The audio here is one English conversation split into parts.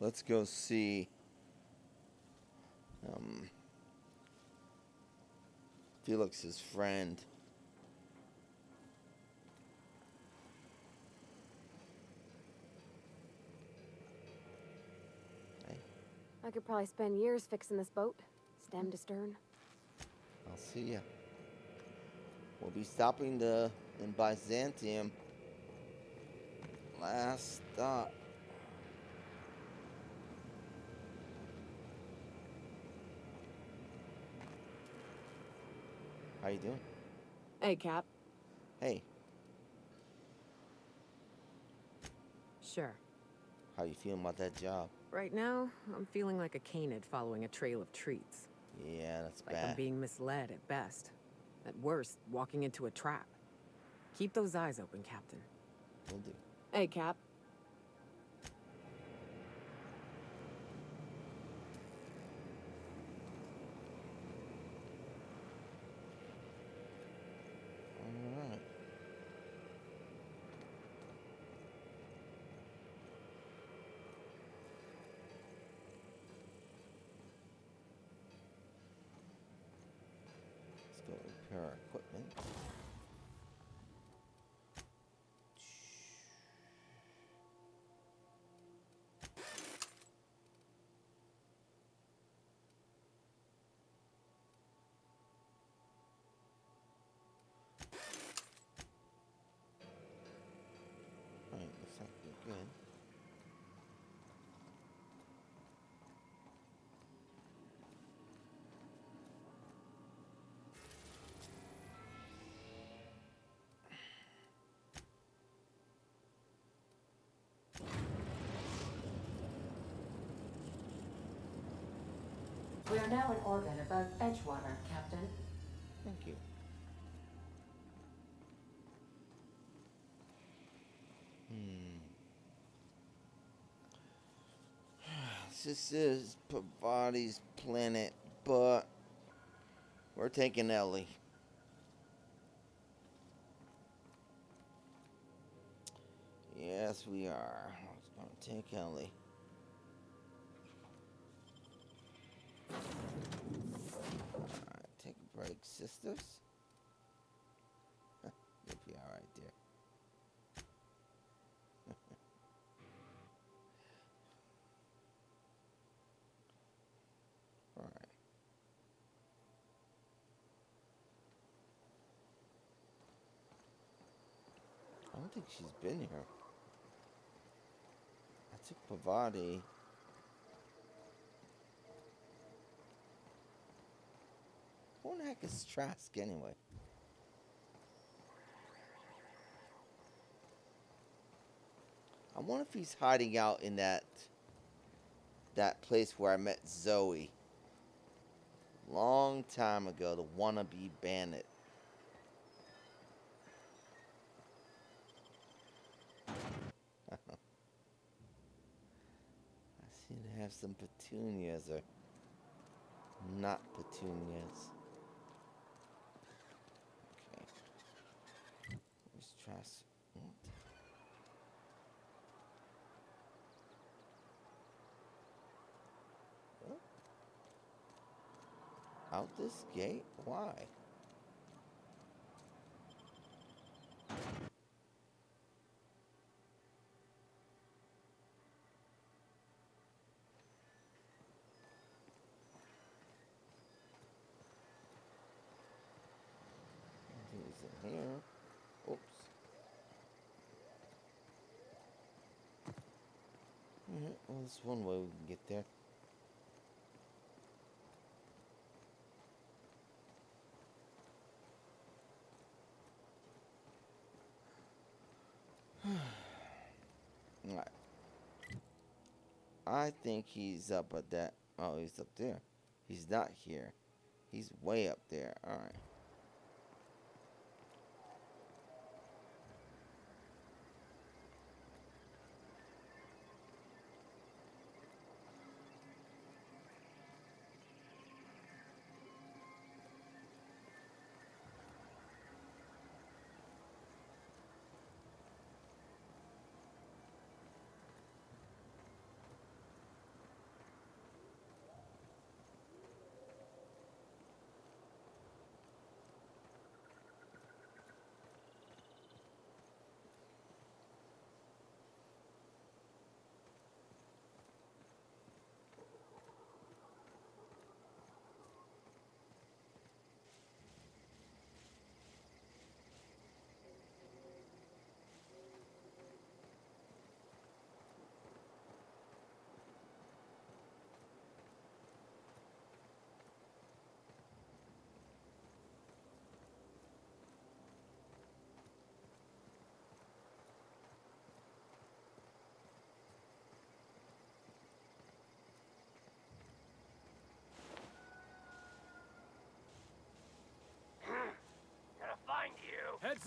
Let's go see um, Felix's friend. Hey, I could probably spend years fixing this boat, stem to stern. I'll see ya. We'll be stopping in Byzantium. Last stop. How you doing? Hey, Cap. Hey, Sure. how you feeling about that job? Right now, I'm feeling like a canid following a trail of treats. Yeah, that's Like I'm bad. being misled at best. At worst, walking into a trap. Keep those eyes open, Captain. Will do. Hey, Cap. Alright. Let's go repair our equipment. Alright, looks like we're good. We are now in orbit above Edgewater, Captain. Thank you. This is Parvati's planet, but we're taking Elie. Yes, we are. We're gonna take Elie. Alright, take a break, sisters. You'll be alright there. Alright. I don't think she's been here. I took Parvati. Who in the heck is Trask anyway? I wonder if he's hiding out in that place where I met Zoe. Long time ago, the wannabe bandit. I seem to have some petunias or not petunias. Okay. Where's Trask? What? What? Out this gate? Why? He's in here. Oops. Alright, well, there's one way we can get there. Alright. I think he's up at that. Oh, he's up there. He's not here. He's way up there. Alright.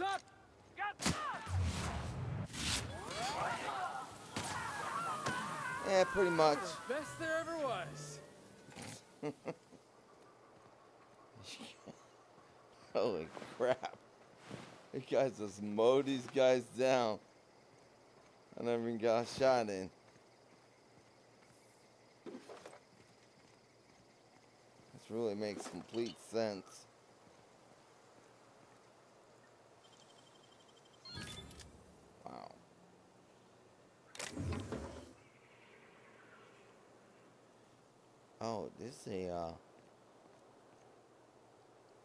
suck! Yeah, pretty much. Best there ever was. Holy crap. You guys just mowed these guys down. I never even got a shot in. This really makes complete sense. Wow. Oh, this is a,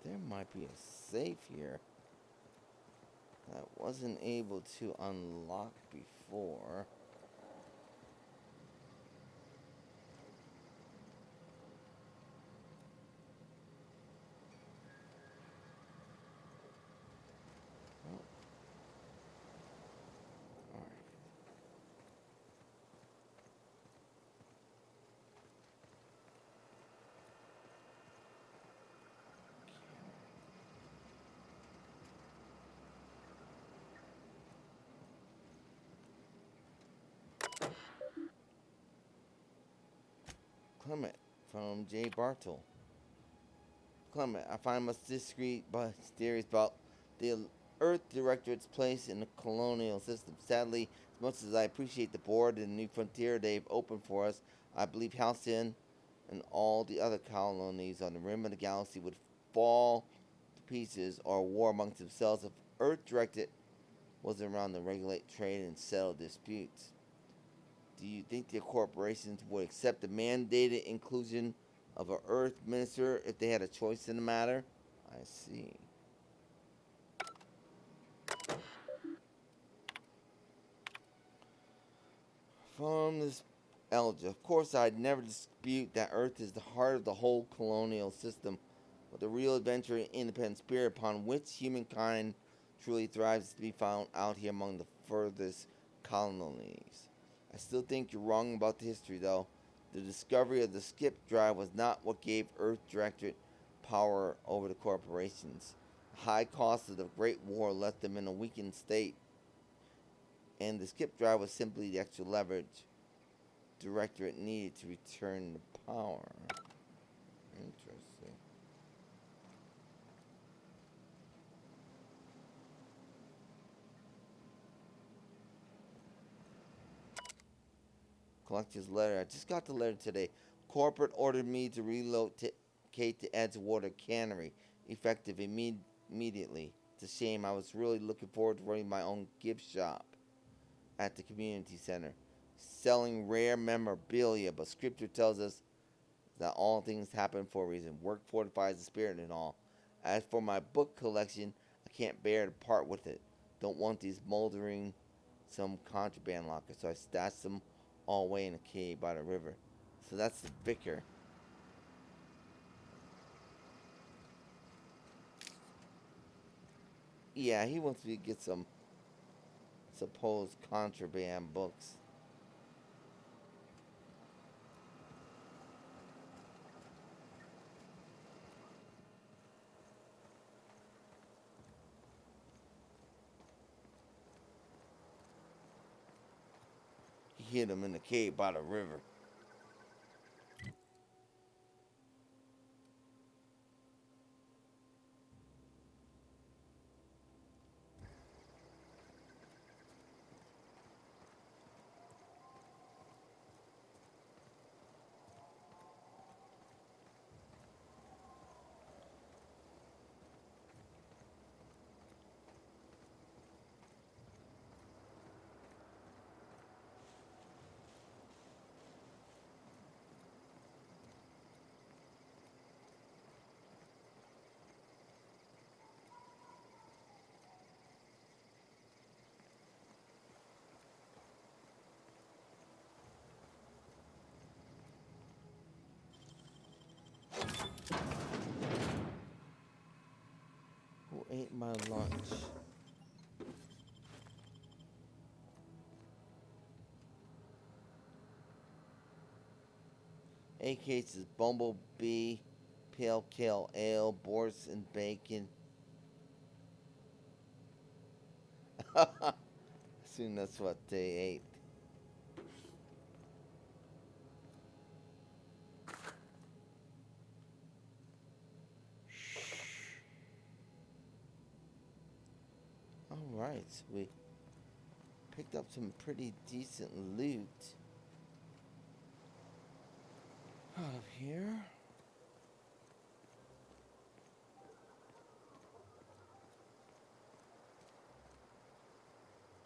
there might be a safe here that I wasn't able to unlock before. Oh. Alright. Clement from J. Bartle. Clement, I find much discreet but theories about the Earth Directorate's place in the colonial system. Sadly, as much as I appreciate the board and the new frontier they've opened for us, I believe Halcyon and all the other colonies on the rim of the galaxy would fall to pieces or war amongst themselves if Earth Directorate wasn't around to regulate trade and settle disputes. Do you think the corporations would accept the mandated inclusion of an Earth minister if they had a choice in the matter? I see. From this Elja, of course I'd never dispute that Earth is the heart of the whole colonial system, but the real adventure and independent spirit upon which humankind truly thrives is to be found out here among the furthest colonies. I still think you're wrong about the history, though. The discovery of the skip drive was not what gave Earth Directorate power over the corporations. The high cost of the Great War left them in a weakened state, and the skip drive was simply the extra leverage Directorate needed to return the power. Interesting. Collect his letter. I just got the letter today. Corporate ordered me to relocate to Edgewater Cannery, effective immediately. It's a shame. I was really looking forward to running my own gift shop at the community center, selling rare memorabilia, but scripture tells us that all things happen for a reason. Work fortifies the spirit and all. As for my book collection, I can't bear to part with it. Don't want these moldering some contraband locker, so I stashed them all away in a cave by the river. So that's the vicar. Yeah, he wants me to get some supposed contraband books. He hid them in the cave by the river. Who ate my lunch? Eight cases: Bumblebee, Pale Kale Ale, Boris and Bacon. Soon that's what they ate. Alright, so we picked up some pretty decent loot out of here.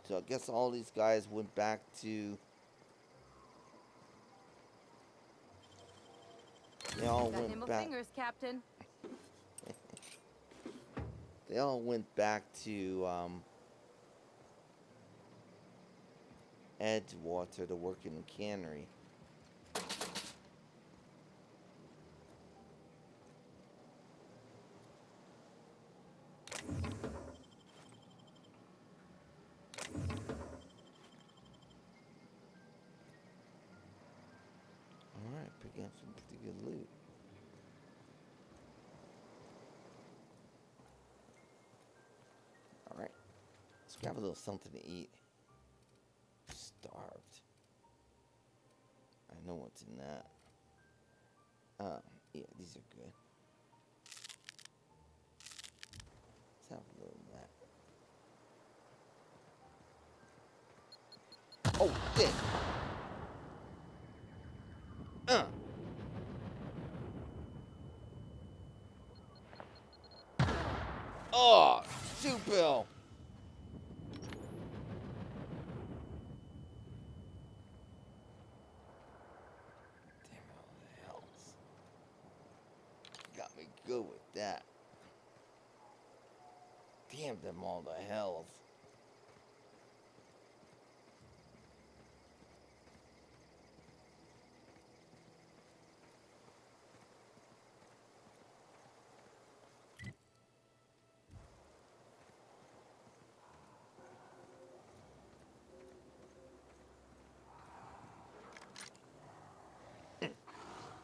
So I guess all these guys went back to... They all Got went nimble back... fingers, Captain. They all went back to, Edgewater to work in the cannery. Alright, picking up some pretty good loot. Alright, let's grab a little something to eat. Starved. I know what's in that. Yeah, these are good. Let's have a little of that. Oh, shit! Oh, shoot, Bill! Damn, all the hells. Got me good with that. Damn them all the hells.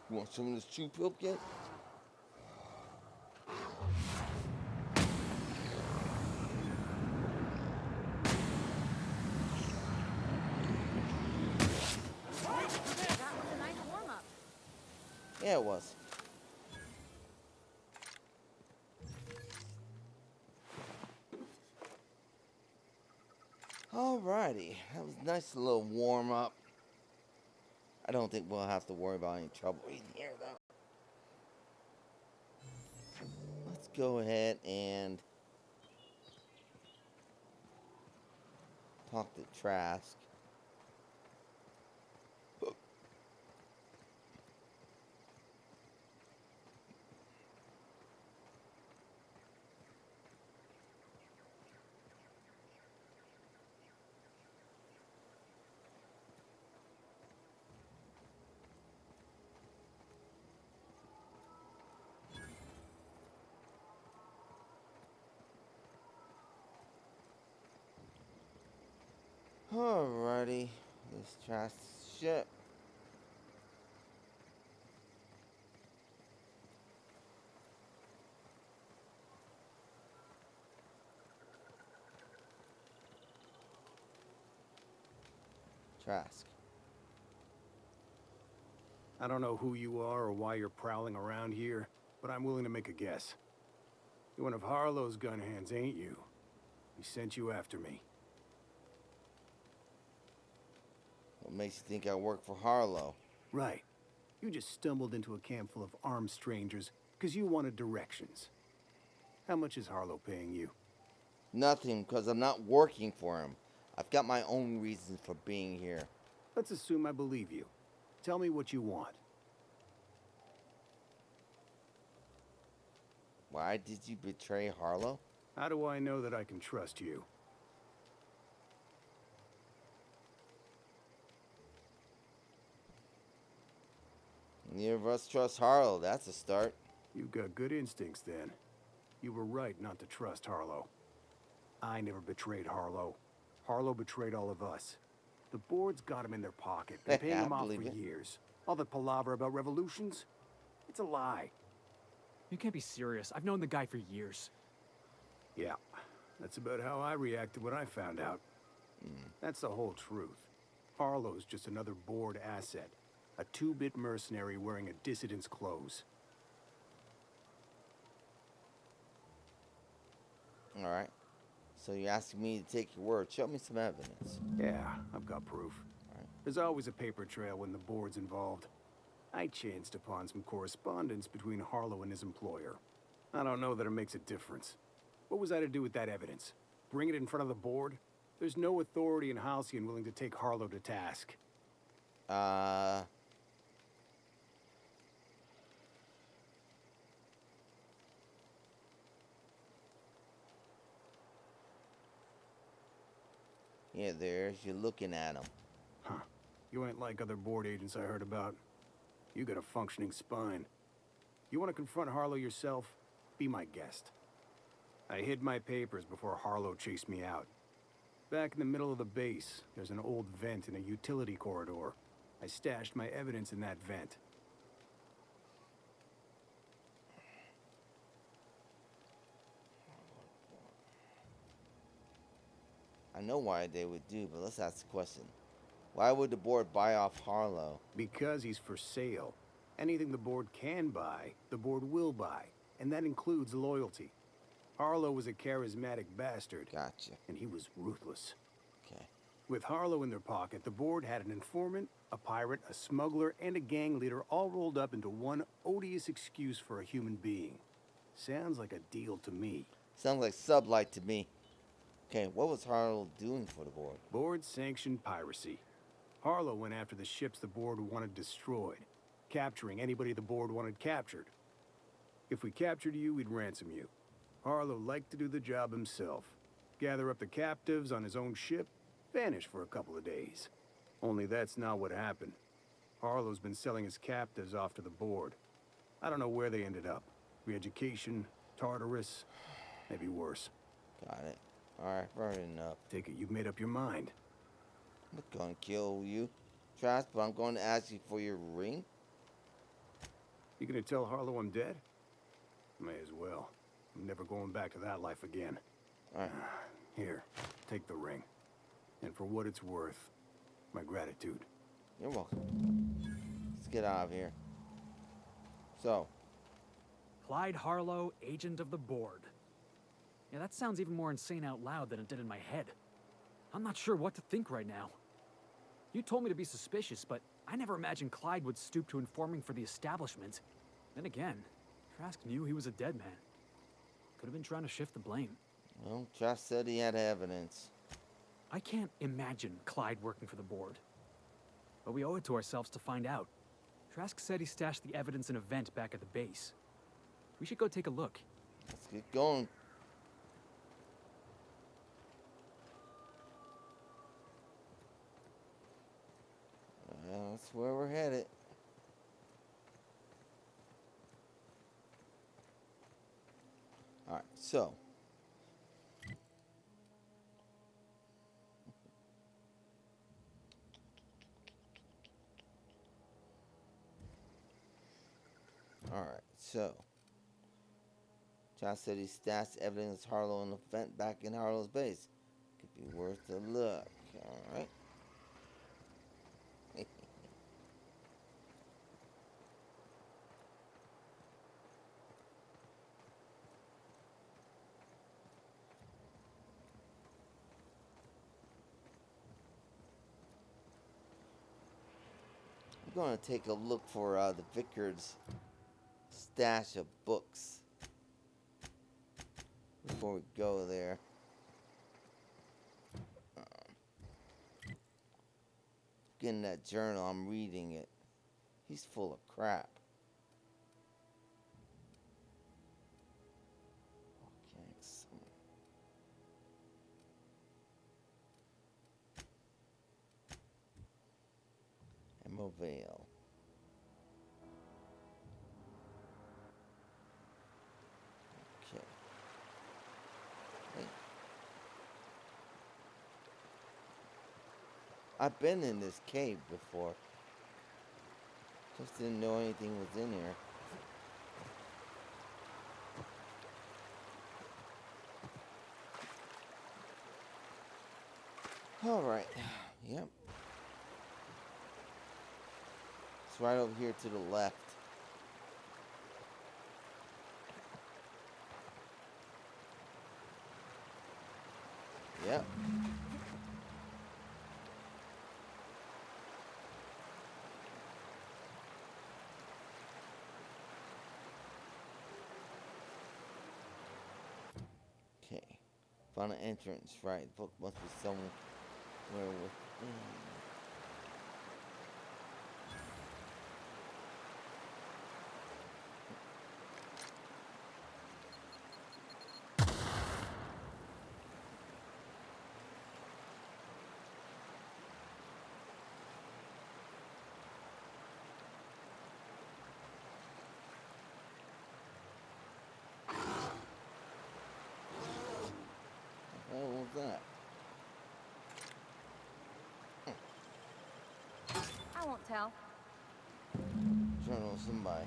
You want some of this chew milk yet? That was a nice warm-up. Yeah, it was. Alrighty, that was a nice little warm up. I don't think we'll have to worry about any trouble in here, though. Let's go ahead and talk to Trask. Alrighty, this Trask ship. Trask. I don't know who you are or why you're prowling around here, but I'm willing to make a guess. You're one of Harlow's gun hands, ain't you? He sent you after me. What makes you think I work for Harlow? Right. You just stumbled into a camp full of armed strangers because you wanted directions. How much is Harlow paying you? Nothing, because I'm not working for him. I've got my own reasons for being here. Let's assume I believe you. Tell me what you want. Why did you betray Harlow? How do I know that I can trust you? Neither of us trust Harlow. That's a start. You've got good instincts then. You were right not to trust Harlow. I never betrayed Harlow. Harlow betrayed all of us. The board's got him in their pocket. Been paying him off for years. All that palaver about revolutions? It's a lie. You can't be serious. I've known the guy for years. Yeah, That's about how I reacted when I found out. That's the whole truth. Harlow's just another board asset. A two-bit mercenary wearing a dissident's clothes. Alright. So you're asking me to take your word. Show me some evidence. Yeah, I've got proof. Alright. There's always a paper trail when the board's involved. I chanced upon some correspondence between Harlow and his employer. I don't know that it makes a difference. What was I to do with that evidence? Bring it in front of the board? There's no authority in Halcyon willing to take Harlow to task. Yeah, there's. You're looking at him. Huh. You ain't like other board agents I heard about. You got a functioning spine. You want to confront Harlow yourself? Be my guest. I hid my papers before Harlow chased me out. Back in the middle of the base, there's an old vent in a utility corridor. I stashed my evidence in that vent. I know why they would do, but let's ask the question. Why would the board buy off Harlow? Because he's for sale. Anything the board can buy, the board will buy. And that includes loyalty. Harlow was a charismatic bastard. Gotcha. And he was ruthless. Okay. With Harlow in their pocket, the board had an informant, a pirate, a smuggler, and a gang leader all rolled up into one odious excuse for a human being. Sounds like a deal to me. Sounds like sublight to me. Okay, what was Harlow doing for the board? Board-sanctioned piracy. Harlow went after the ships the board wanted destroyed, capturing anybody the board wanted captured. If we captured you, we'd ransom you. Harlow liked to do the job himself. Gather up the captives on his own ship, vanish for a couple of days. Only that's not what happened. Harlow's been selling his captives off to the board. I don't know where they ended up. Re-education, Tartarus, maybe worse. Got it. Alright, fair enough. Take it you've made up your mind. I'm not gonna kill you, Trash, but I'm going to ask you for your ring. You gonna tell Harlow I'm dead? May as well. I'm never going back to that life again. Alright. Here, take the ring. And for what it's worth, my gratitude. You're welcome. Let's get out of here. So, Clyde Harlow, agent of the board. Yeah, that sounds even more insane out loud than it did in my head. I'm not sure what to think right now. You told me to be suspicious, but I never imagined Clyde would stoop to informing for the establishment. Then again, Trask knew he was a dead man. Could have been trying to shift the blame. well, Trash said he had evidence. I can't imagine Clyde working for the board. But we owe it to ourselves to find out. Trask said he stashed the evidence in a vent back at the base. We should go take a look. Let's get going. That's where we're headed. Alright, so. Alright, so. Josh said he stashed evidence of Harlow in the vent back in Harlow's base. Could be worth a look. Alright. I'm going to take a look for the vicar's stash of books before we go there. Getting that journal, I'm reading it. He's full of crap. Okay, so Emerald Vale. Okay. Hey. I've been in this cave before. Just didn't know anything was in here. Alright. Yep. It's right over here to the left. Yep. Okay. Found an entrance. Right. Book must be somewhere within. What was that? I won't tell. Journal of somebody.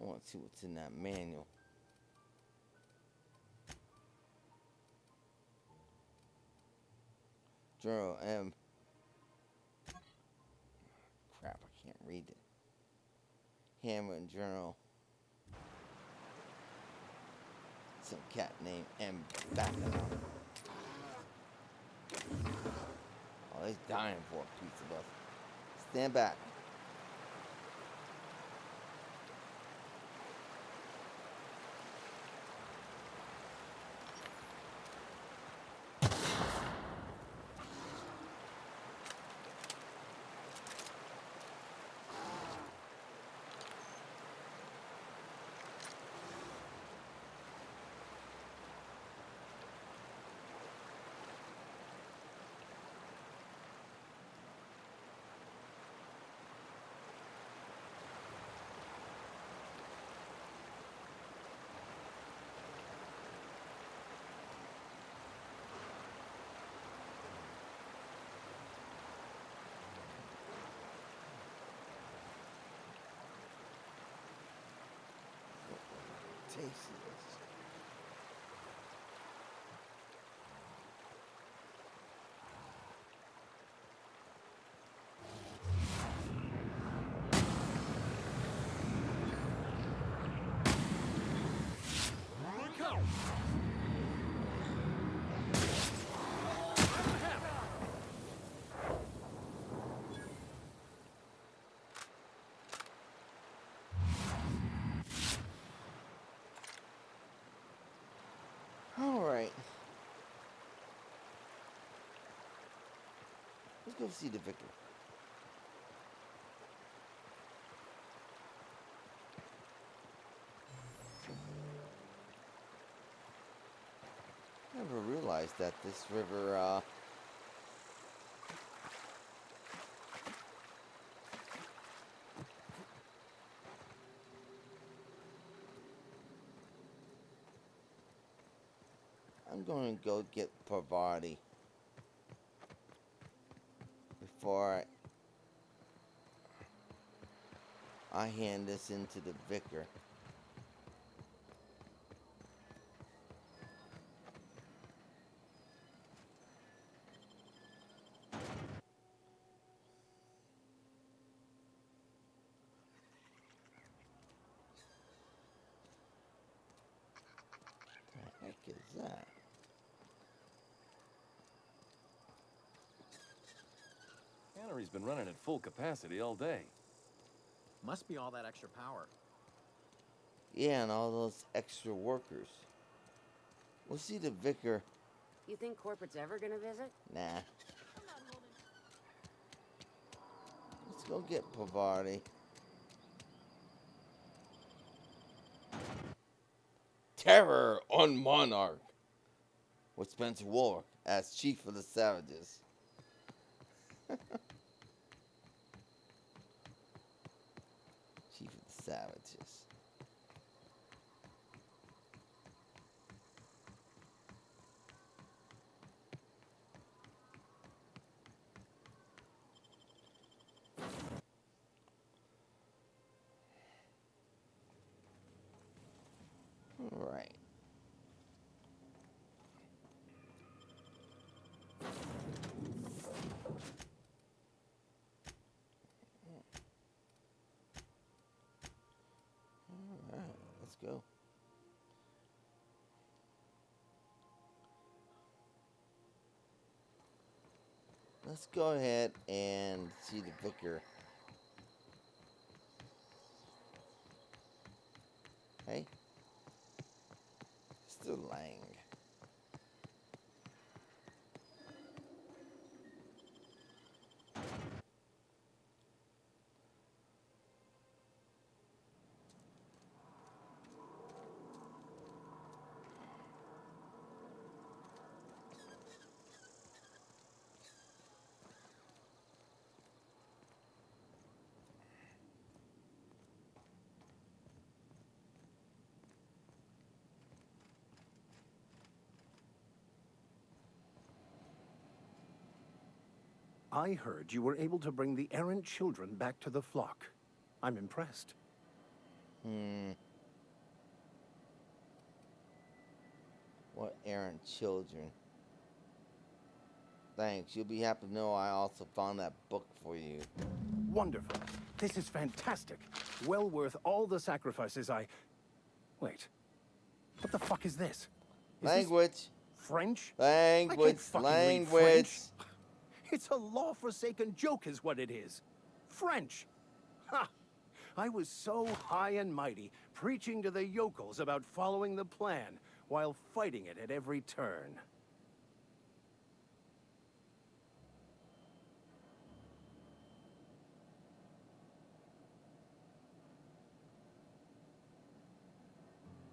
I want to see what's in that manual. Journal M. Crap, I can't read it. Handwritten journal. Some cat named M. Backing out. Oh, he's dying for a piece of us. Stand back. Tasteless. Alright. Let's go see the vicar. Never realized that this river, I'm going to go get Parvati before I hand this into the vicar. What the heck is that? Cannery's been running at full capacity all day. Must be all that extra power. Yeah, and all those extra workers. We'll see the vicar. You think corporate's ever gonna visit? Nah. Let's go get Parvati. Terror on Monarch. With Spencer Warwick as Chief of the Savages. Chief of the Savages. Let's go. Let's go ahead and see the vicar. Hey. Still Lang. I heard you were able to bring the errant children back to the flock. I'm impressed. What errant children? Thanks. You'll be happy to know I also found that book for you. Wonderful. This is fantastic. Well worth all the sacrifices I... Wait. What the fuck is this? Language. French? Language. I can't fucking read Language. French. It's a law-forsaken joke is what it is. French. Ha! I was so high and mighty, preaching to the yokels about following the plan, while fighting it at every turn.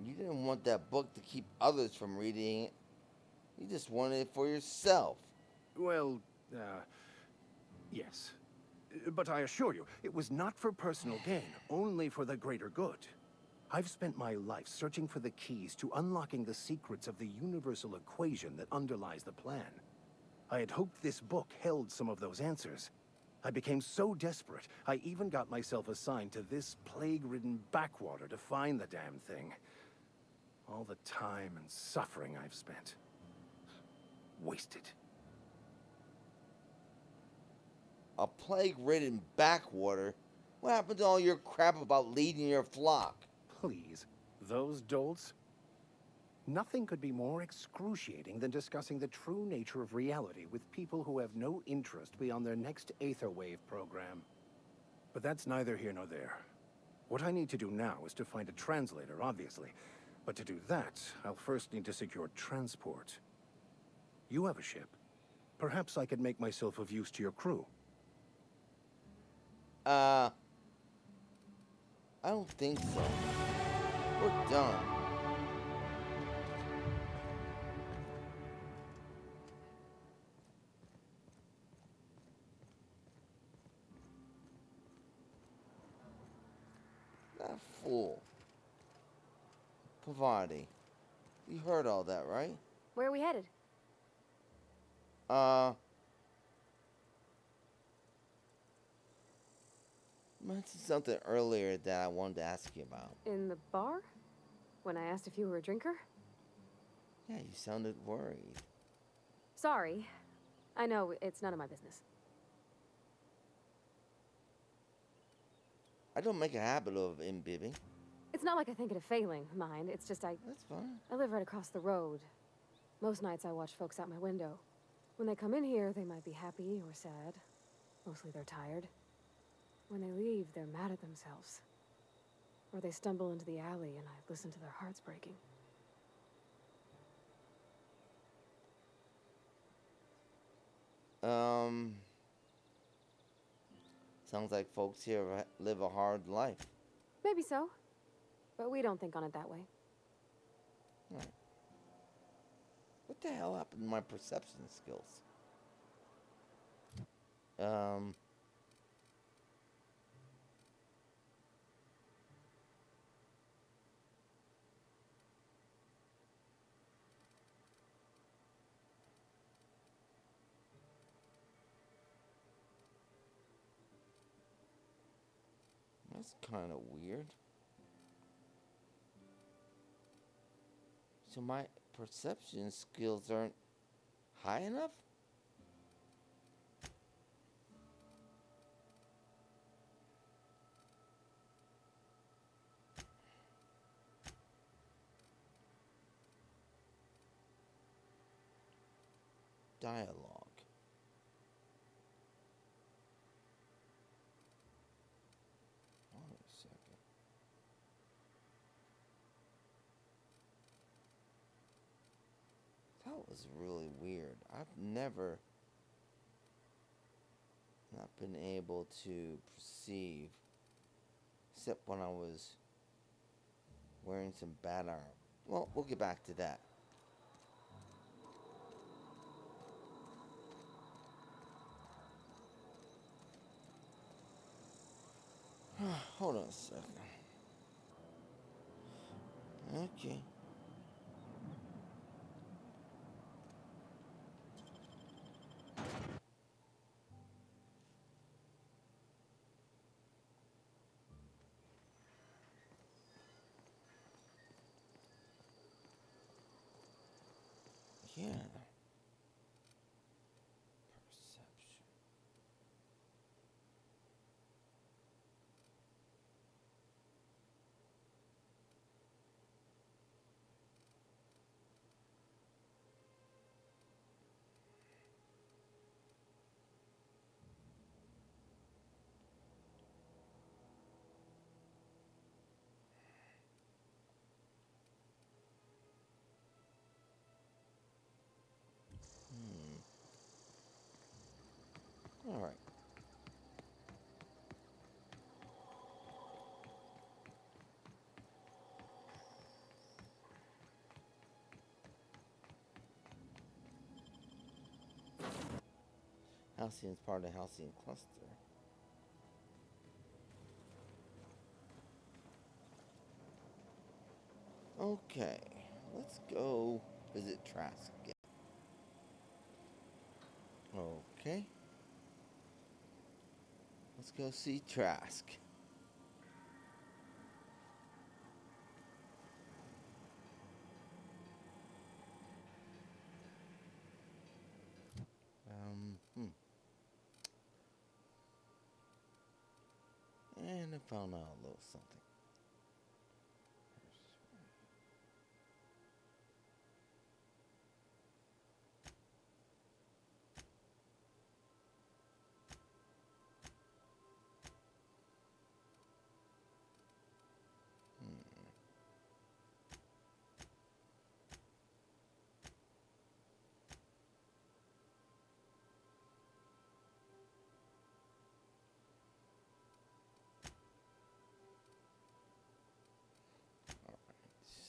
You didn't want that book to keep others from reading it. You just wanted it for yourself. Well, yes. But I assure you, it was not for personal gain, only for the greater good. I've spent my life searching for the keys to unlocking the secrets of the universal equation that underlies the plan. I had hoped this book held some of those answers. I became so desperate, I even got myself assigned to this plague-ridden backwater to find the damn thing. All the time and suffering I've spent. Wasted. A plague-ridden backwater? What happened to all your crap about leading your flock? Please, those dolts? Nothing could be more excruciating than discussing the true nature of reality with people who have no interest beyond their next Aetherwave program. But that's neither here nor there. What I need to do now is to find a translator, obviously. But to do that, I'll first need to secure transport. You have a ship. Perhaps I could make myself of use to your crew. I don't think so. We're done. That fool. Parvati. You heard all that, right? Where are we headed? Mentioned something earlier that I wanted to ask you about. In the bar? When I asked if you were a drinker? Yeah, you sounded worried. Sorry. I know, it's none of my business. I don't make a habit of imbibing. It's not like I think it a failing, mind. It's just That's fine. I live right across the road. Most nights I watch folks out my window. When they come in here, they might be happy or sad. Mostly they're tired. When they leave, they're mad at themselves. Or they stumble into the alley and I listen to their hearts breaking. Sounds like folks here live a hard life. Maybe so. But we don't think on it that way. Right. What the hell happened to my perception skills? That's kind of weird. So my perception skills aren't high enough? dialogue. Hold on a second. That was really weird. I've never not been able to perceive, except when I was wearing some bad armor. Well, we'll get back to that. Hold on a second. Okay. Yeah. Perception. All right. Halcyon is part of the Halcyon cluster. Okay, let's go visit Trask again. Okay. Let's go see Trask. And I found out a little something.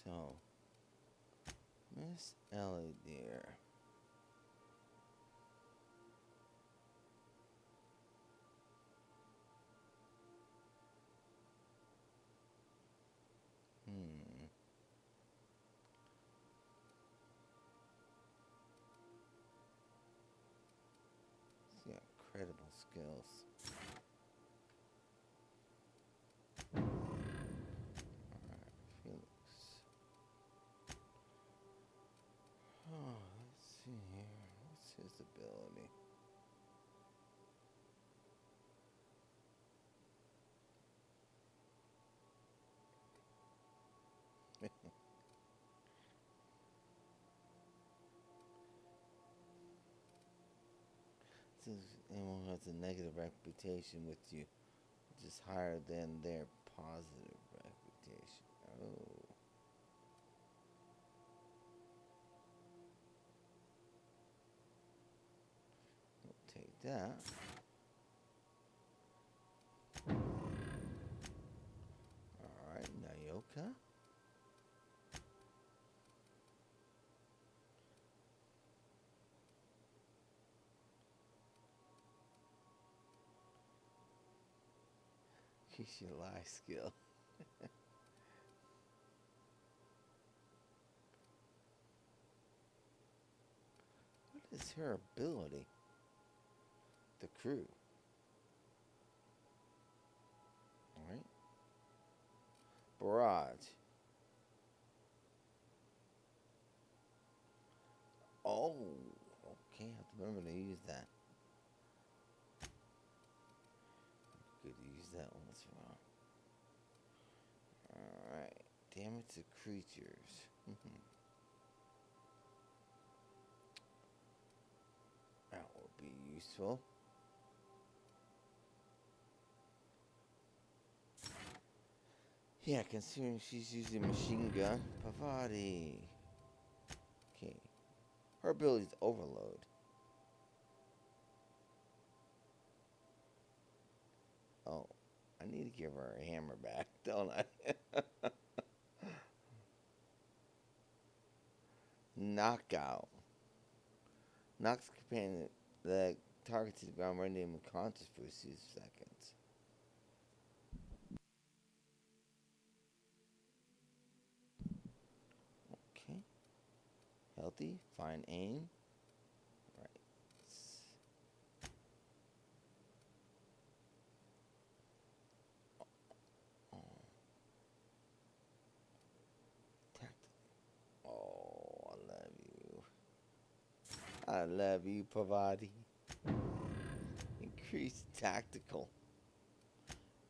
So, Miss Elie, dear. She's got incredible skills. Alright, Felix. Oh, let's see here. What's his ability? Since anyone who has a negative reputation with you, which is higher than their positive reputation. Oh. We'll take that. Alright, Nayoka. She's your lie skill. What is her ability? The crew. Alright. Barrage. Oh, okay. I have to remember to use that. Good to use that once in a while. Alright. Damage to creatures. useful. Yeah, considering she's using a machine gun. Parvati. Okay. Her ability's overload. Oh, I need to give her a hammer back, don't I? Knockout. Knocks companion that targets the ground, rendering him unconscious for a few seconds. Okay. Healthy. Fine aim. Right. Oh. Oh, I love you. I love you, Parvati. Increased tactical.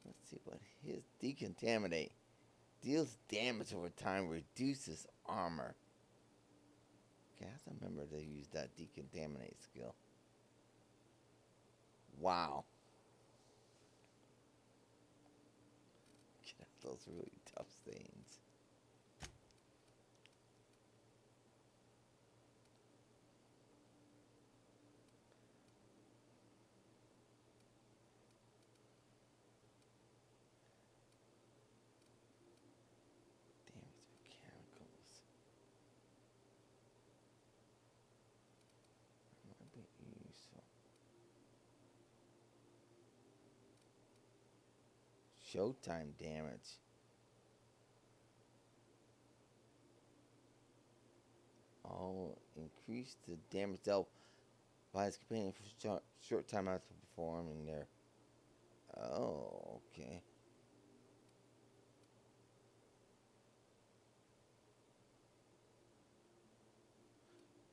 Let's see what his decontaminate. Deals damage over time, reduces armor. Okay, I have to remember to use that decontaminate skill. Wow. Get out those really tough stains. Damage mechanicals. That might be useful. Showtime damage. Oh, increase the damage dealt by his companion for short time after performing their. Oh, okay.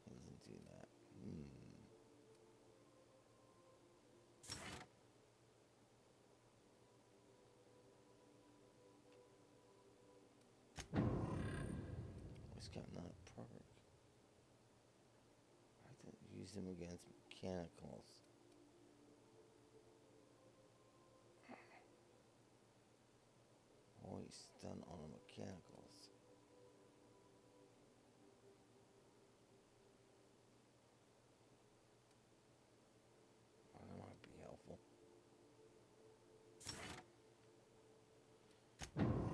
He doesn't do that. He's got another perk. I have to use him against mechanicals. Oh, he's stunned on the mechanicals. Oh, that might be helpful.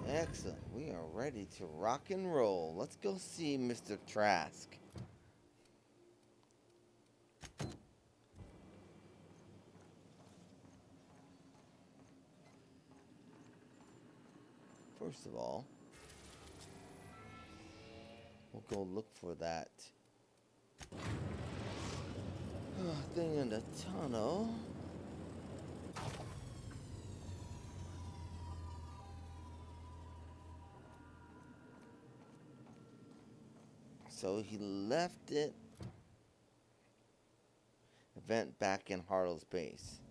Excellent. We are ready to rock and roll. Let's go see Mr. Trask. First of all, we'll go look for that thing in the tunnel. So he left it. Event back in Harlow's base.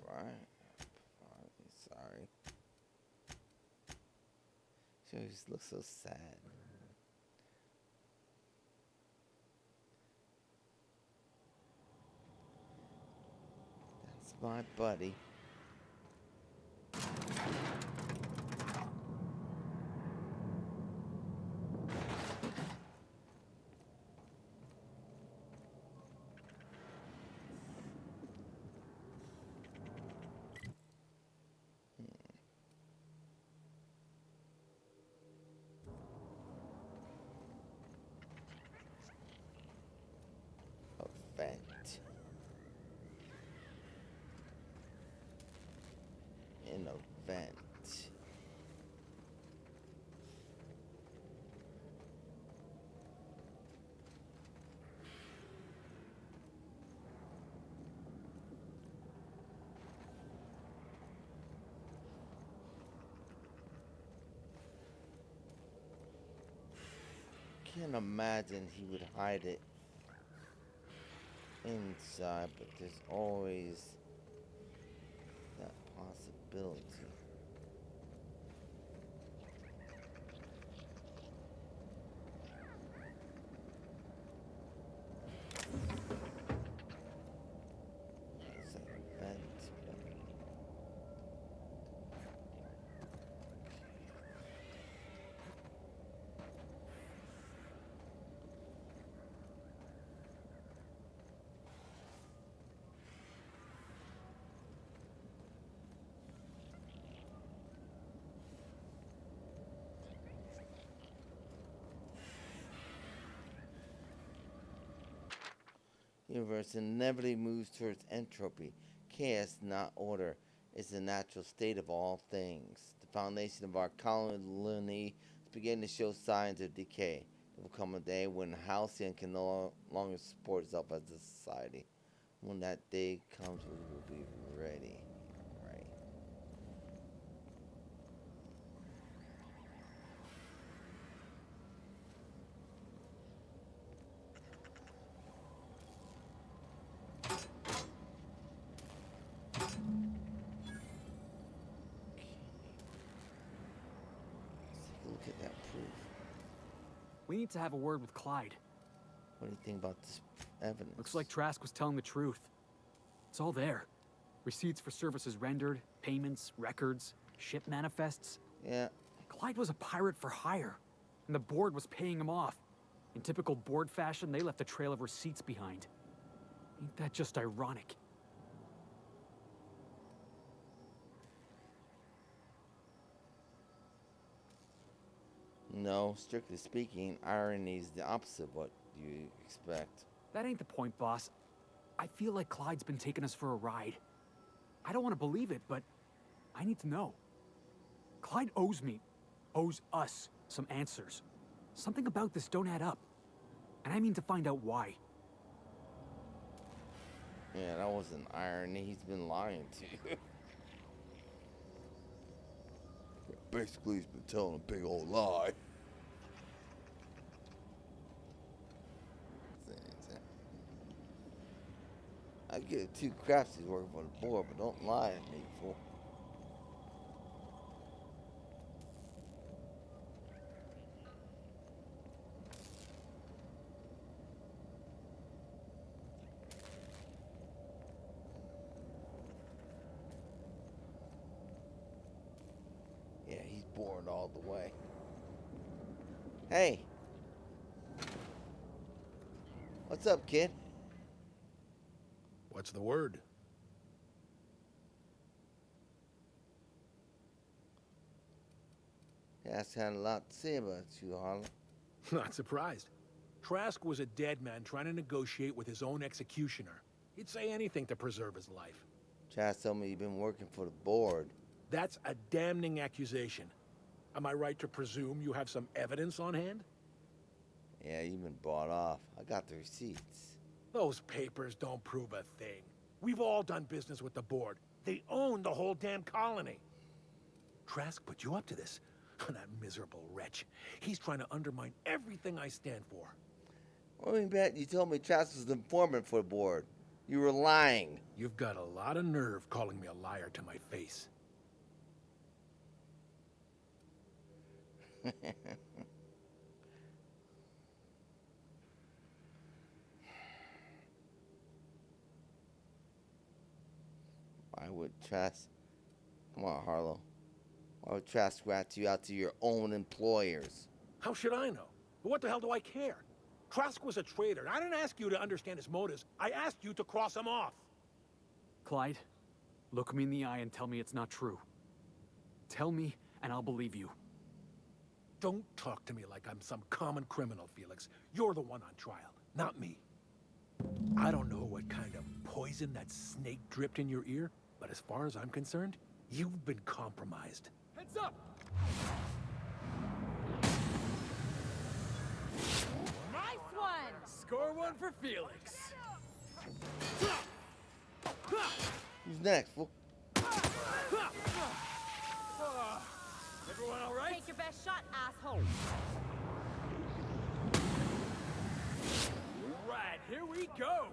Right. Sorry. She always looks so sad. That's my buddy. Event. An event. Can't imagine he would hide it inside, but there's always that possibility. The universe inevitably moves towards entropy. Chaos, not order, is the natural state of all things. The foundation of our colony is beginning to show signs of decay. There will come a day when Halcyon can no longer support itself as a society. When that day comes, we will be ready. Right. Look at that proof. We need to have a word with Clyde. What do you think about this evidence? Looks like Trask was telling the truth. It's all there. Receipts for services rendered, payments, records, ship manifests. Yeah. Clyde was a pirate for hire, and the board was paying him off. In typical board fashion, they left a trail of receipts behind. Ain't that just ironic? No, strictly speaking, irony is the opposite of what you expect. That ain't the point, boss. I feel like Clyde's been taking us for a ride. I don't want to believe it, but I need to know. Clyde owes us some answers. Something about this don't add up. And I mean to find out why. Yeah, that wasn't irony. He's been lying to you. Basically, he's been telling a big old lie. I give two craps he's working for the board, but don't lie at me, fool. Yeah, he's bored all the way. Hey! What's up, kid? What's the word? Trask had a lot to say about you, Harlow. Not surprised. Trask was a dead man trying to negotiate with his own executioner. He'd say anything to preserve his life. Trask told me you've been working for the board. That's a damning accusation. Am I right to presume you have some evidence on hand? Yeah, you've been bought off. I got the receipts. Those papers don't prove a thing. We've all done business with the board. They own the whole damn colony. Trask put you up to this. That miserable wretch. He's trying to undermine everything I stand for. Well, I bet you told me Trask was the informant for the board. You were lying. You've got a lot of nerve calling me a liar to my face. Why would Trask... Come on, Harlow. Why would Trask rat you out to your own employers? How should I know? What the hell do I care? Trask was a traitor, and I didn't ask you to understand his motives. I asked you to cross him off. Clyde, look me in the eye and tell me it's not true. Tell me, and I'll believe you. Don't talk to me like I'm some common criminal, Felix. You're the one on trial, not me. I don't know what kind of poison that snake dripped in your ear, but as far as I'm concerned, you've been compromised. Heads up! Nice one! Score one for Felix. Who's next, fool? Everyone all right? Take your best shot, asshole! Right, here we go!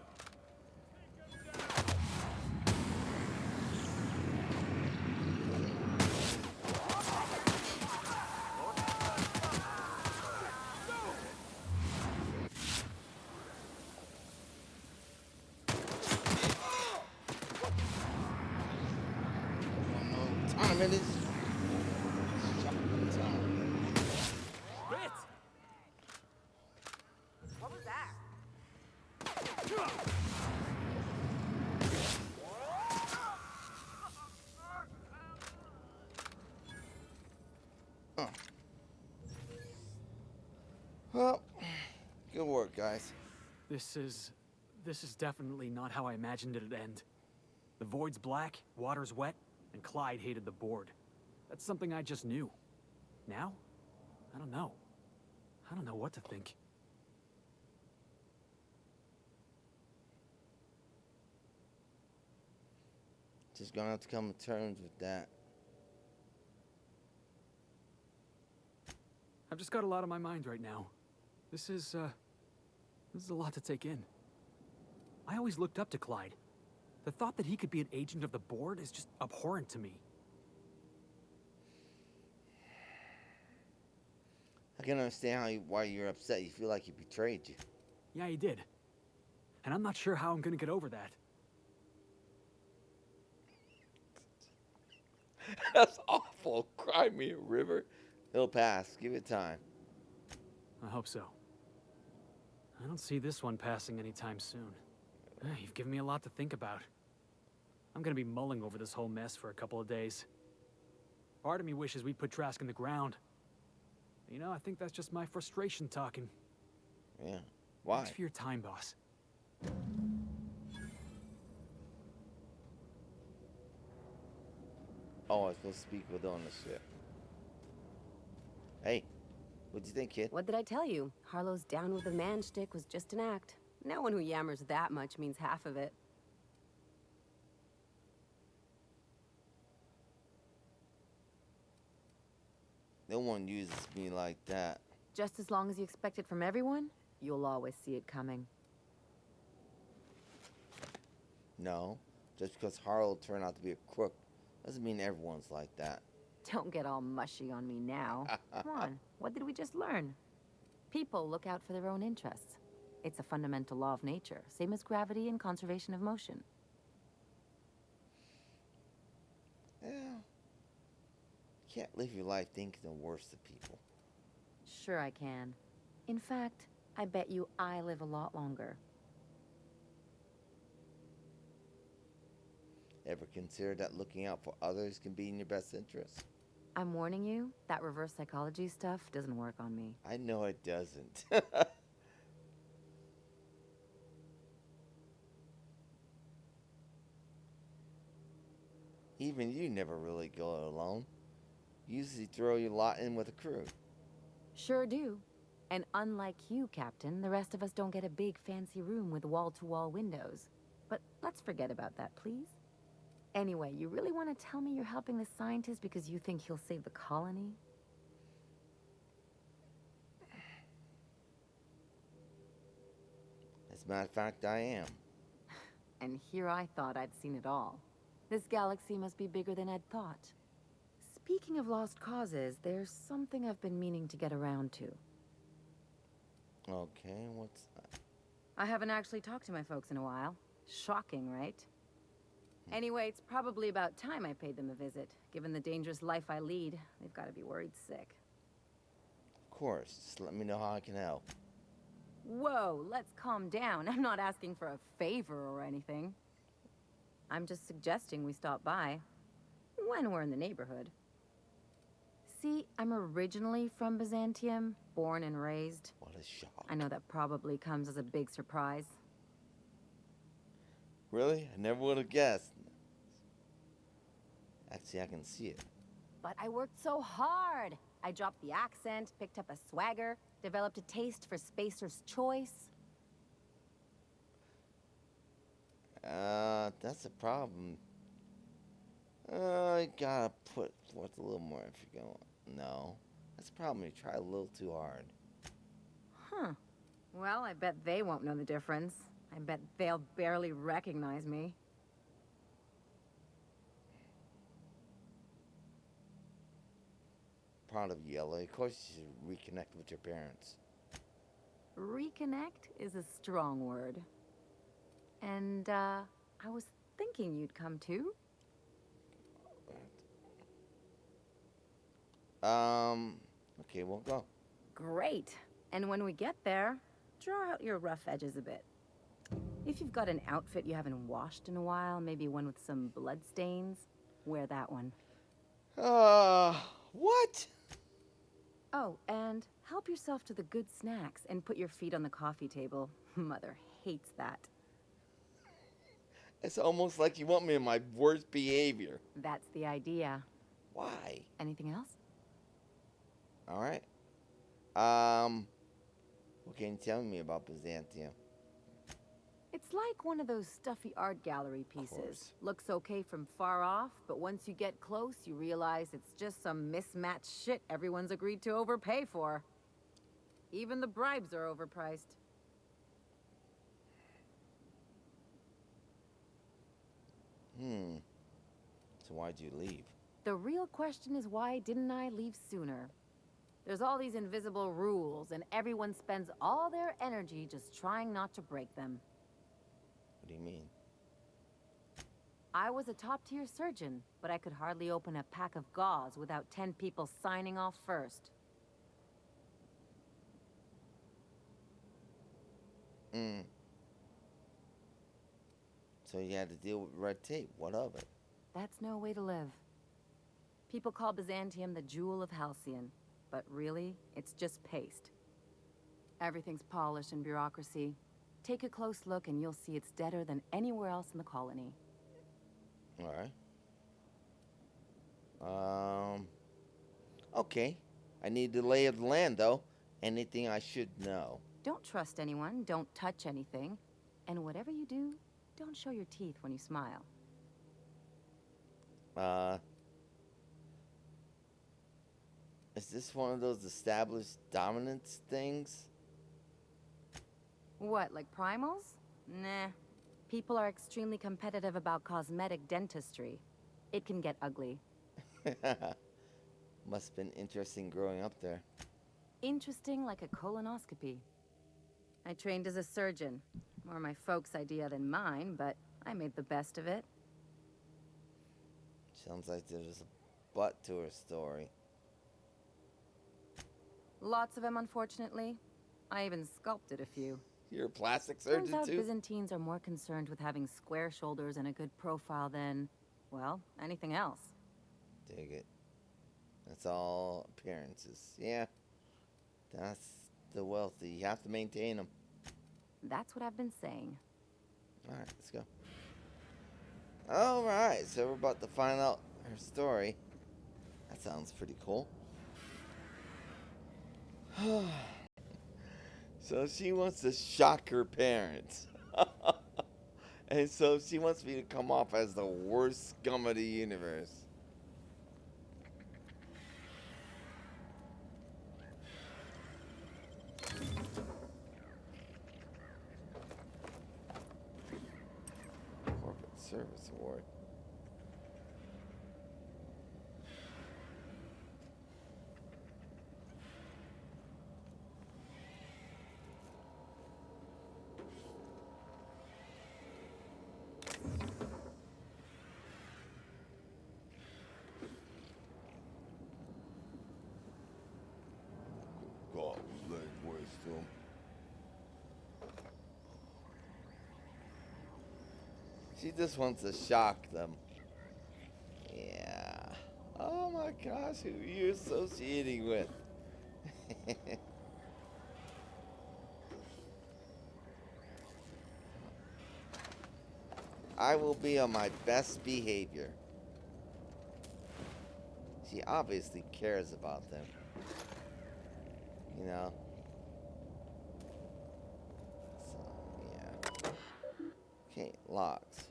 Time it is. Hit! What was that? Oh. Well, good work, guys. This is This is definitely not how I imagined it'd end. The void's black, water's wet, and Clyde hated the board. That's something I just knew. Now? I don't know. I don't know what to think. Just gonna have to come to terms with that. I've just got a lot on my mind right now. This is a lot to take in. I always looked up to Clyde. The thought that he could be an agent of the board is just abhorrent to me. I can understand why you're upset. You feel like he betrayed you. Yeah, he did. And I'm not sure how I'm gonna get over that. That's awful. Cry me a river. It'll pass. Give it time. I hope so. I don't see this one passing anytime soon. You've given me a lot to think about. I'm gonna be mulling over this whole mess for a couple of days. Part of me wishes we'd put Trask in the ground. You know, I think that's just my frustration talking. Yeah. Why? Thanks for your time, boss. Oh, I was supposed to speak with on the ship. Hey, what'd you think, kid? What did I tell you? Harlow's down with the man shtick was just an act. No one who yammers that much means half of it. No one uses me like that. Just as long as you expect it from everyone, you'll always see it coming. No, just because Harlow turned out to be a crook doesn't mean everyone's like that. Don't get all mushy on me now. Come on, what did we just learn? People look out for their own interests. It's a fundamental law of nature, same as gravity and conservation of motion. Yeah. You can't live your life thinking the worst of people. Sure I can. In fact, I bet you I live a lot longer. Ever consider that looking out for others can be in your best interest? I'm warning you, that reverse psychology stuff doesn't work on me. I know it doesn't. Even you never really go alone. You usually throw your lot in with a crew. Sure do. And unlike you, Captain, the rest of us don't get a big fancy room with wall-to-wall windows. But let's forget about that, please. Anyway, you really want to tell me you're helping the scientist because you think he'll save the colony? As a matter of fact, I am. And here I thought I'd seen it all. This galaxy must be bigger than I'd thought. Speaking of lost causes, there's something I've been meaning to get around to. Okay, what's that? I haven't actually talked to my folks in a while. Shocking, right? Anyway, it's probably about time I paid them a visit. Given the dangerous life I lead, they've got to be worried sick. Of course, just let me know how I can help. Whoa, let's calm down. I'm not asking for a favor or anything. I'm just suggesting we stop by when we're in the neighborhood. See, I'm originally from Byzantium, born and raised. What a shock. I know that probably comes as a big surprise. Really? I never would have guessed. Actually, I can see it. But I worked so hard. I dropped the accent, picked up a swagger, developed a taste for Spacer's Choice. That's a problem. I gotta put forth a little more if you're going. No, that's a problem. You try a little too hard. Huh. Well, I bet they won't know the difference. I bet they'll barely recognize me. Proud of you, Elie. Of course you should reconnect with your parents. Reconnect is a strong word. And, I was thinking you'd come too. Okay, we'll go. Great. And when we get there, draw out your rough edges a bit. If you've got an outfit you haven't washed in a while, maybe one with some blood stains, wear that one. What? Oh, and help yourself to the good snacks and put your feet on the coffee table. Mother hates that. It's almost like you want me in my worst behavior. That's the idea. Why? Anything else? All right. What can you tell me about Byzantium? It's like one of those stuffy art gallery Of pieces. course. Looks okay from far off, but once you get close, you realize it's just some mismatched shit everyone's agreed to overpay for. Even the bribes are overpriced. So why'd you leave? The real question is, why didn't I leave sooner? There's all these invisible rules, and everyone spends all their energy just trying not to break them. What do you mean? I was a top-tier surgeon, but I could hardly open a pack of gauze without 10 people signing off first. So you had to deal with red tape. What of it? That's no way to live. People call Byzantium the jewel of Halcyon, but really, it's just paste. Everything's polished and bureaucracy. Take a close look and you'll see it's deader than anywhere else in the colony. All right. Okay. I need the lay of the land, though. Anything I should know? Don't trust anyone, don't touch anything. And whatever you do, don't show your teeth when you smile. Is this one of those established dominance things? What, like primals? Nah. People are extremely competitive about cosmetic dentistry. It can get ugly. Must have been interesting growing up there. Interesting like a colonoscopy. I trained as a surgeon. More my folks' idea than mine, but I made the best of it. Sounds like there's a butt to her story. Lots of them, unfortunately. I even sculpted a few. You're a plastic surgeon, Turns out too? Byzantines are more concerned with having square shoulders and a good profile than, well, anything else. Dig it. That's all appearances. Yeah. That's the wealthy. You have to maintain them. That's what I've been saying. Alright, let's go. Alright, so we're about to find out her story. That sounds pretty cool. So she wants to shock her parents. And so she wants me to come off as the worst scum of the universe. Corporate Service Award. Godly wisdom. She just wants to shock them. Yeah. Oh my gosh, who are you associating with? I will be on my best behavior. She obviously cares about them. You know? So, yeah. Okay, logs.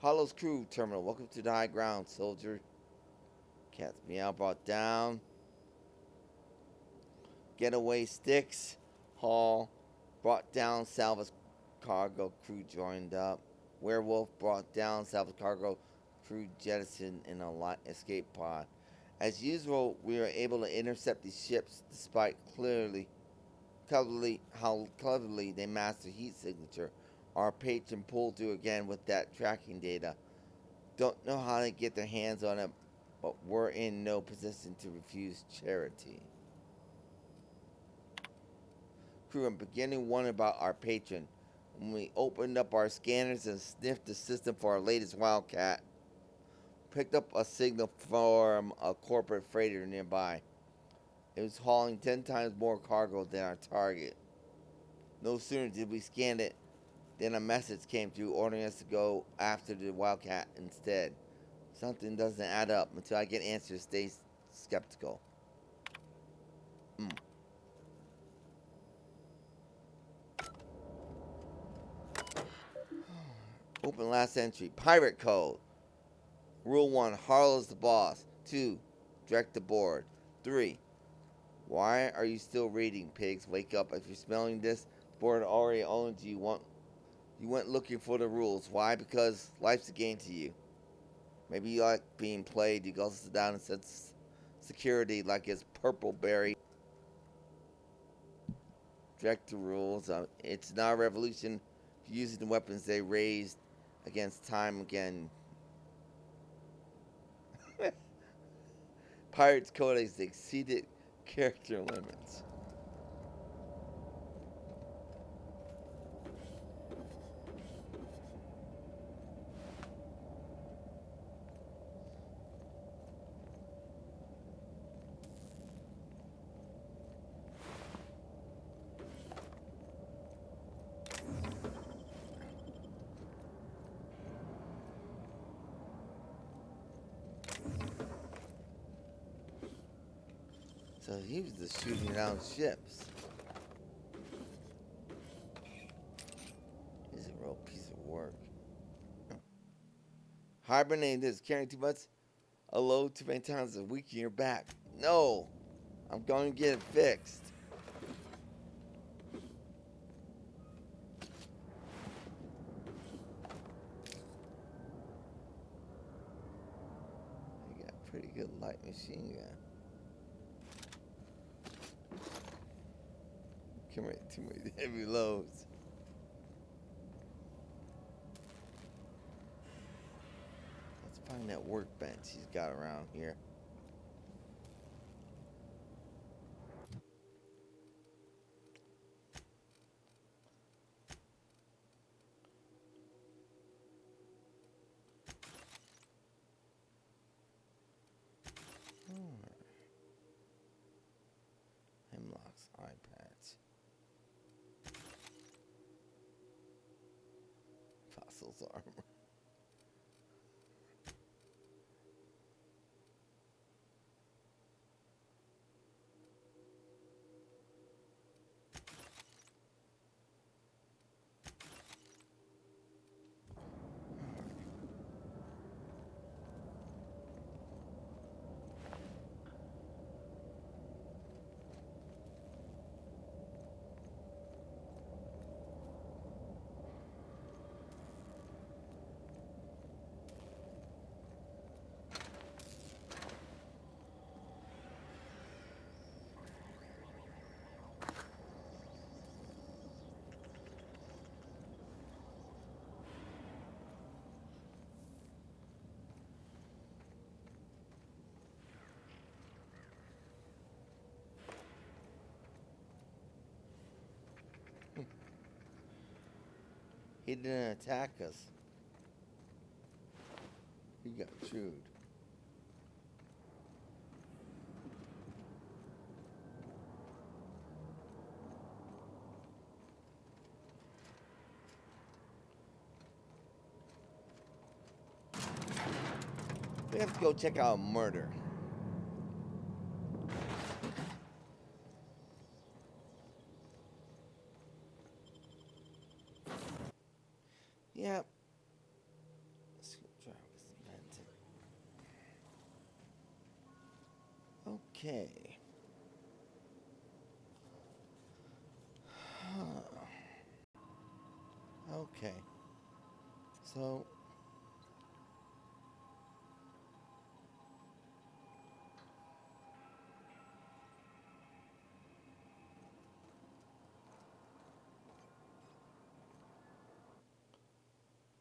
Hollow's crew terminal. Welcome to the high ground, soldier. Cats meow brought down. Getaway sticks. Hall. Brought down salvage cargo. Crew joined up. Werewolf brought down salvage cargo. Crew jettisoned in a light escape pod. As usual, we were able to intercept these ships despite how cleverly they master heat signature. Our patron pulled through again with that tracking data. Don't know how they get their hands on it, but we're in no position to refuse charity. Crew, I'm beginning to wonder about our patron. When we opened up our scanners and sniffed the system for our latest Wildcat, picked up a signal from a corporate freighter nearby. It was hauling 10 times more cargo than our target. No sooner did we scan it Then a message came through ordering us to go after the Wildcat instead. Something doesn't add up. Until I get answers, stay skeptical. Open last entry. Pirate code. Rule 1. Harlow's the boss. 2. Direct the board. 3. Why are you still reading, pigs? Wake up. If you're smelling this, board already owns you. You went looking for the rules. Why? Because life's a game to you. Maybe you like being played. You go sit down and set security like it's purple berry. Direct the rules. It's not a revolution. Using the weapons they raised against time again. Pirates Codex exceeded character limits. So he was just shooting down ships. He's a real piece of work. Hibernating this, carrying too much, a load too many times a week in your back. No, I'm going to get it fixed. I got a pretty good light machine gun. Come here, too many heavy loads. Let's find that workbench he's got around here. Hemlock's eye patch. Fossil's armor. He didn't attack us. He got chewed. We have to go check out murder. Yep. Screwdriver's invented. Okay. Okay. So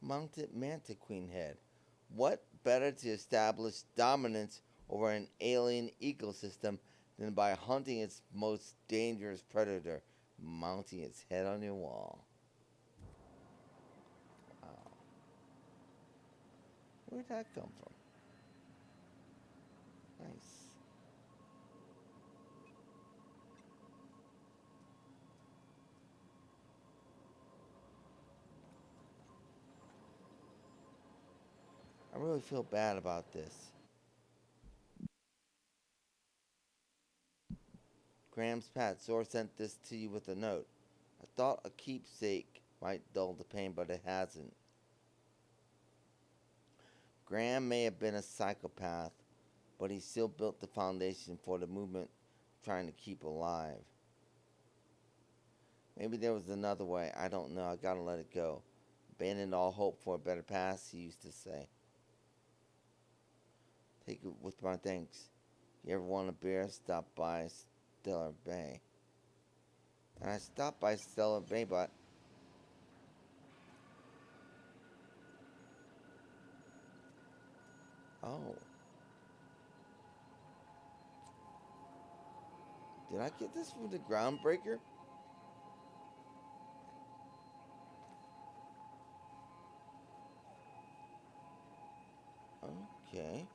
mounted Manta Queen head. What better to establish dominance over an alien ecosystem than by hunting its most dangerous predator, mounting its head on your wall? Wow. Where'd that come from? Nice. I really feel bad about this. Graham's Pat, Zor sent this to you with a note. I thought a keepsake might dull the pain, but it hasn't. Graham may have been a psychopath, but he still built the foundation for the movement trying to keep alive. Maybe there was another way. I don't know. I gotta let it go. Abandon all hope for a better past, he used to say. Take it with my thanks. If you ever want a beer, stop by Stellar Bay. And I stopped by Stellar Bay, but... Oh. Did I get this from the Groundbreaker? Okay.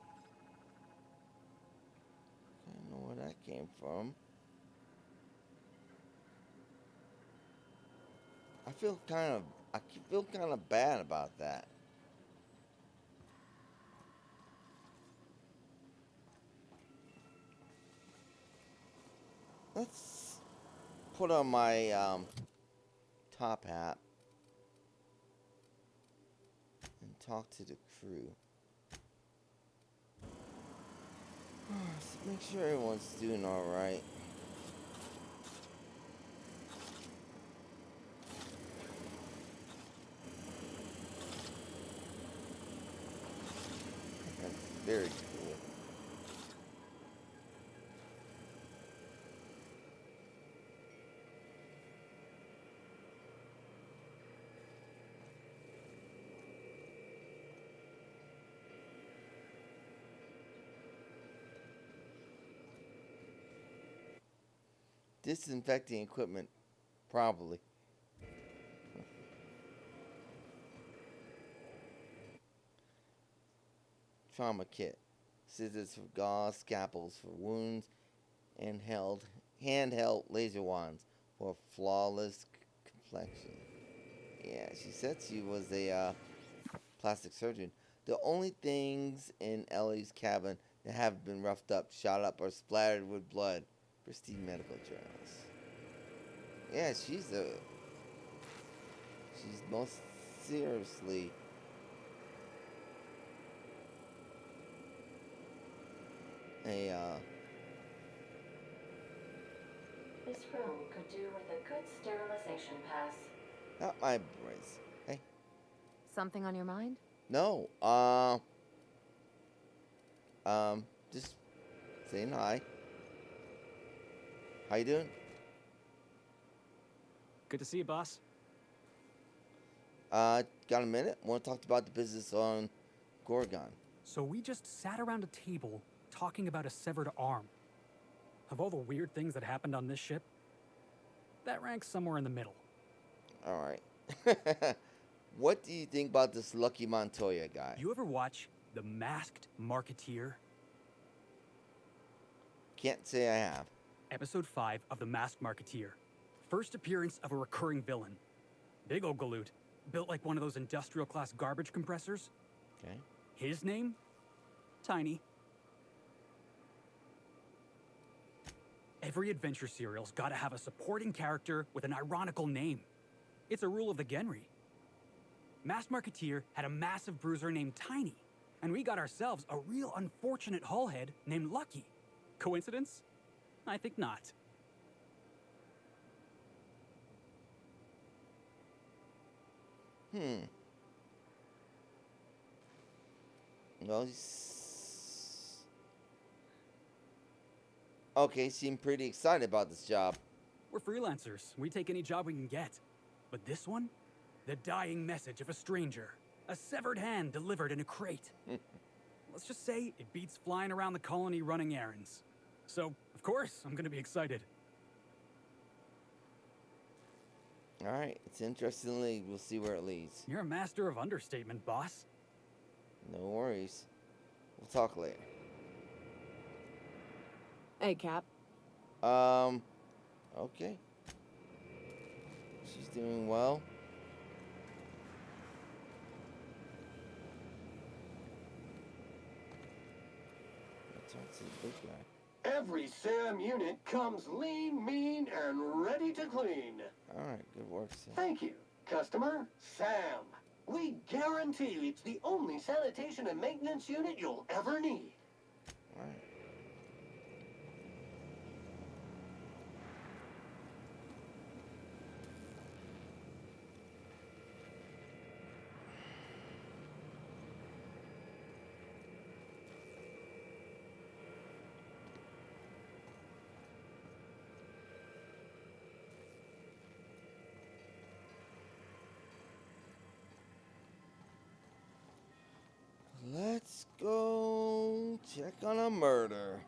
I don't know where that came from. I feel kind of bad about that. Let's put on my top hat and talk to the crew. Make sure everyone's doing all right. That's very cool. Disinfecting equipment, probably. Trauma kit. Scissors for gauze, scalpels for wounds, and handheld laser wands for flawless complexion. Yeah, she said she was a plastic surgeon. The only things in Elie's cabin that haven't been roughed up, shot up, or splattered with blood. Pristine medical journals. Yeah, she's most seriously a This room could do with a good sterilization pass. not my brace. Hey, Something on your mind? no. Just saying hi. How you doing? Good to see you, boss. Got a minute? Want to talk about the business on Gorgon? So we just sat around a table talking about a severed arm. Of all the weird things that happened on this ship, that ranks somewhere in the middle. All right. What do you think about this Lucky Montoya guy? You ever watch The Masked Marketeer? Can't say I have. Episode 5 of The Masked Marketeer. First appearance of a recurring villain. Big old galoot, built like one of those industrial-class garbage compressors. Okay. His name? Tiny. Every adventure serial's gotta have a supporting character with an ironical name. It's a rule of the genre. Masked Marketeer had a massive bruiser named Tiny, and we got ourselves a real unfortunate hullhead named Lucky. Coincidence? I think not. Well, okay, seem pretty excited about this job. We're freelancers. We take any job we can get. But this one? The dying message of a stranger. A severed hand delivered in a crate. Let's just say it beats flying around the colony running errands. So, of course, I'm gonna be excited. Alright, it's interesting. We'll see where it leads. You're a master of understatement, boss. No worries. We'll talk later. Hey, Cap. Okay. She's doing well. That's a big guy. Every SAM unit comes lean, mean, and ready to clean. Alright, good work, Sam. Thank you, customer. SAM. We guarantee it's the only sanitation and maintenance unit you'll ever need. Alright. Let's go check on a murder.